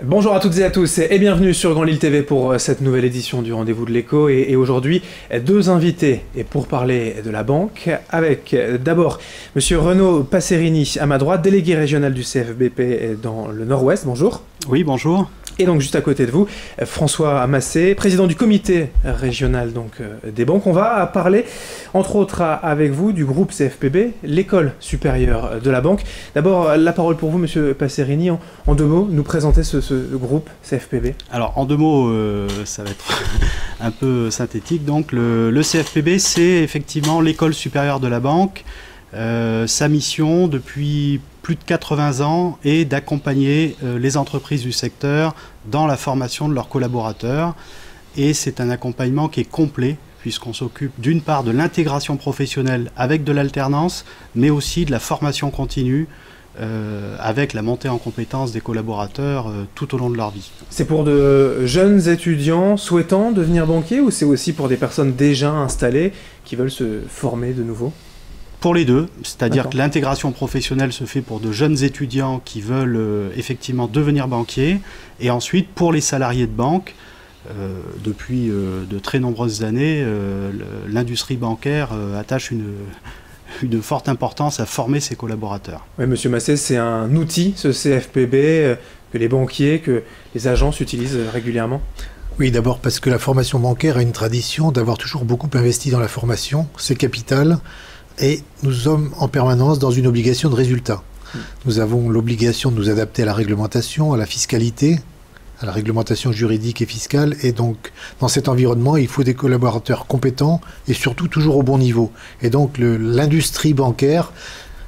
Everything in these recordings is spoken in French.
Bonjour à toutes et à tous et bienvenue sur Grand Lille TV pour cette nouvelle édition du Rendez-vous de l'Écho et aujourd'hui deux invités et pour parler de la banque avec d'abord Monsieur Renaud Passerini à ma droite, délégué régional du CFBP dans le Nord-Ouest, bonjour. Oui, bonjour. Et donc juste à côté de vous, François Massé, président du comité régional des banques. On va parler entre autres avec vous du groupe CFPB, l'école supérieure de la banque. D'abord la parole pour vous Monsieur Passerini, en deux mots, nous présenter ce groupe CFPB. Alors en deux mots, ça va être un peu synthétique. Donc le CFPB, c'est effectivement l'école supérieure de la banque. Sa mission depuis plus de 80 ans est d'accompagner les entreprises du secteur dans la formation de leurs collaborateurs. Et c'est un accompagnement qui est complet, puisqu'on s'occupe d'une part de l'intégration professionnelle avec de l'alternance, mais aussi de la formation continue avec la montée en compétences des collaborateurs tout au long de leur vie. C'est pour de jeunes étudiants souhaitant devenir banquier ou c'est aussi pour des personnes déjà installées qui veulent se former de nouveau ? Pour les deux, c'est-à-dire que l'intégration professionnelle se fait pour de jeunes étudiants qui veulent effectivement devenir banquiers, et ensuite pour les salariés de banque, depuis de très nombreuses années, l'industrie bancaire attache une forte importance à former ses collaborateurs. Oui, Monsieur Massé, c'est un outil, ce CFPB, que les banquiers, que les agences utilisent régulièrement ? Oui, d'abord parce que la formation bancaire a une tradition d'avoir toujours beaucoup investi dans la formation, c'est capital. Et nous sommes en permanence dans une obligation de résultat. Nous avons l'obligation de nous adapter à la réglementation, à la fiscalité, à la réglementation juridique et fiscale. Et donc, dans cet environnement, il faut des collaborateurs compétents et surtout toujours au bon niveau. Et donc, l'industrie bancaire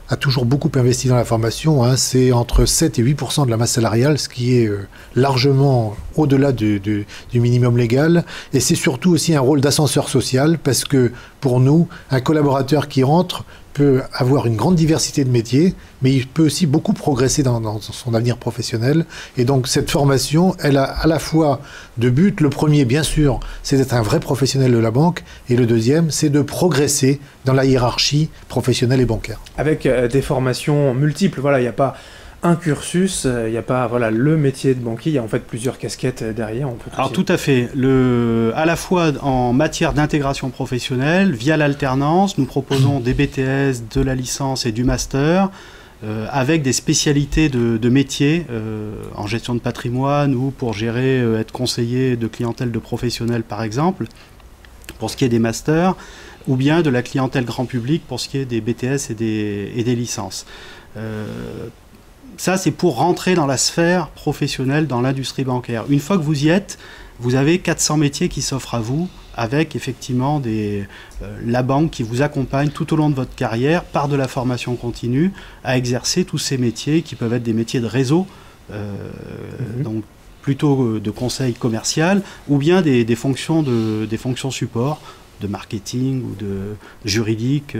a toujours beaucoup investi dans la formation. C'est entre 7 et 8% de la masse salariale, ce qui est largement au-delà du minimum légal. Et c'est surtout aussi un rôle d'ascenseur social, parce que pour nous, un collaborateur qui rentre peut avoir une grande diversité de métiers, mais il peut aussi beaucoup progresser dans son avenir professionnel. Et donc cette formation, elle a à la fois deux buts. Le premier, bien sûr, c'est d'être un vrai professionnel de la banque, et le deuxième, c'est de progresser dans la hiérarchie professionnelle et bancaire. Avec des formations multiples, voilà, il n'y a pas un cursus, il n'y a pas le métier de banquier, il y a en fait plusieurs casquettes derrière. Alors tout à fait, à la fois en matière d'intégration professionnelle, via l'alternance, nous proposons des BTS, de la licence et du master, avec des spécialités de métiers en gestion de patrimoine ou pour gérer, être conseiller de clientèle de professionnels par exemple, pour ce qui est des masters, ou bien de la clientèle grand public pour ce qui est des BTS et des licences. Ça, c'est pour rentrer dans la sphère professionnelle, dans l'industrie bancaire. Une fois que vous y êtes, vous avez 400 métiers qui s'offrent à vous, avec effectivement la banque qui vous accompagne tout au long de votre carrière, par de la formation continue, à exercer tous ces métiers qui peuvent être des métiers de réseau, donc plutôt de conseil commercial, ou bien des fonctions support, de marketing ou de juridique,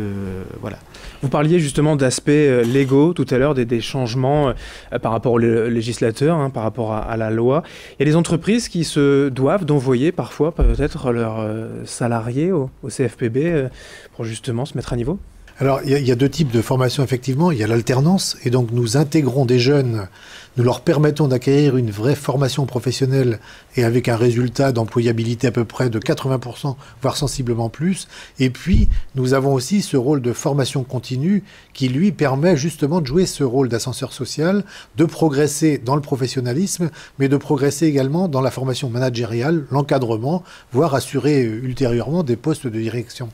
voilà. Vous parliez justement d'aspects légaux tout à l'heure, des changements par rapport au législateur, par rapport à la loi. Il y a des entreprises qui se doivent d'envoyer parfois peut-être leurs salariés au CFPB pour justement se mettre à niveau ? Alors, il y a deux types de formation, effectivement. Il y a l'alternance, et donc nous intégrons des jeunes, nous leur permettons d'acquérir une vraie formation professionnelle et avec un résultat d'employabilité à peu près de 80%, voire sensiblement plus. Et puis, nous avons aussi ce rôle de formation continue qui, lui, permet justement de jouer ce rôle d'ascenseur social, de progresser dans le professionnalisme, mais de progresser également dans la formation managériale, l'encadrement, voire assurer ultérieurement des postes de direction.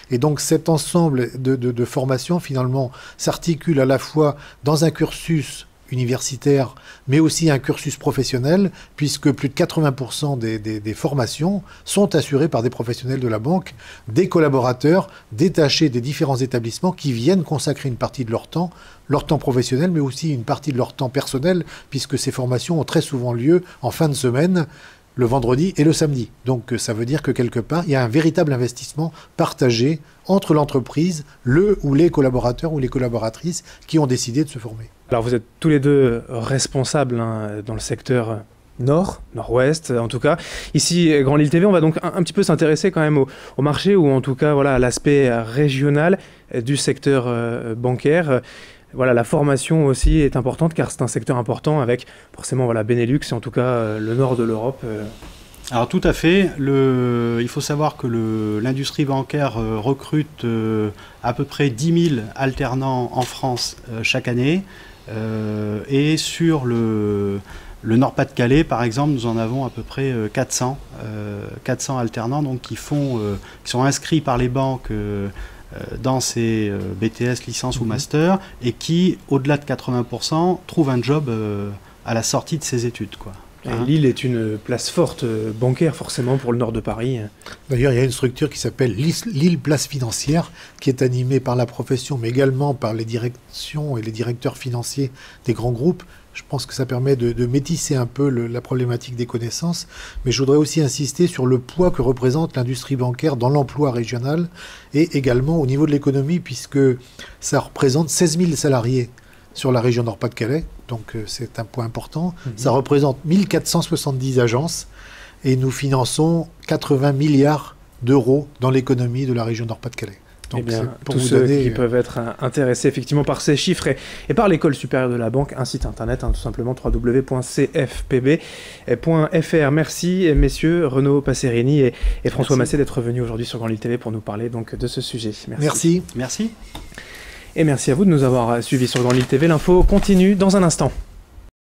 Et donc, cet ensemble de formation, finalement, s'articule à la fois dans un cursus universitaire, mais aussi un cursus professionnel, puisque plus de 80% des formations sont assurées par des professionnels de la banque, des collaborateurs détachés des différents établissements qui viennent consacrer une partie de leur temps professionnel, mais aussi une partie de leur temps personnel, puisque ces formations ont très souvent lieu en fin de semaine, le vendredi et le samedi. Donc ça veut dire que quelque part, il y a un véritable investissement partagé entre l'entreprise, le ou les collaborateurs ou les collaboratrices qui ont décidé de se former. Alors vous êtes tous les deux responsables dans le secteur nord, nord-ouest en tout cas. Ici, Grand Lille TV, on va donc un petit peu s'intéresser quand même au marché ou en tout cas voilà, à l'aspect régional du secteur bancaire. Voilà, la formation aussi est importante car c'est un secteur important avec forcément voilà, Benelux et en tout cas le nord de l'Europe. Alors tout à fait. Il faut savoir que l'industrie bancaire recrute à peu près 10 000 alternants en France chaque année. Et sur le Nord-Pas-de-Calais, par exemple, nous en avons à peu près 400 alternants donc, qui sont inscrits par les banques dans ces BTS, licence ou master, et qui, au-delà de 80%, trouvent un job à la sortie de ces études, quoi. Lille est une place forte bancaire forcément pour le nord de Paris. D'ailleurs, il y a une structure qui s'appelle Lille Place Financière, qui est animée par la profession, mais également par les directions et les directeurs financiers des grands groupes. Je pense que ça permet de métisser un peu la problématique des connaissances. Mais je voudrais aussi insister sur le poids que représente l'industrie bancaire dans l'emploi régional et également au niveau de l'économie, puisque ça représente 16 000 salariés sur la région Nord-Pas-de-Calais, donc c'est un point important. Ça représente 1470 agences et nous finançons 80 milliards d'euros dans l'économie de la région Nord-Pas-de-Calais. Donc, eh bien, tous ceux qui peuvent être intéressés effectivement par ces chiffres et par l'École supérieure de la banque, un site internet, tout simplement www.cfpb.fr. Merci messieurs Renaud Passerini et François Massé d'être venus aujourd'hui sur Grand Lille TV pour nous parler donc de ce sujet. Merci. Merci. Et merci à vous de nous avoir suivis sur Grand Lille TV. L'info continue dans un instant.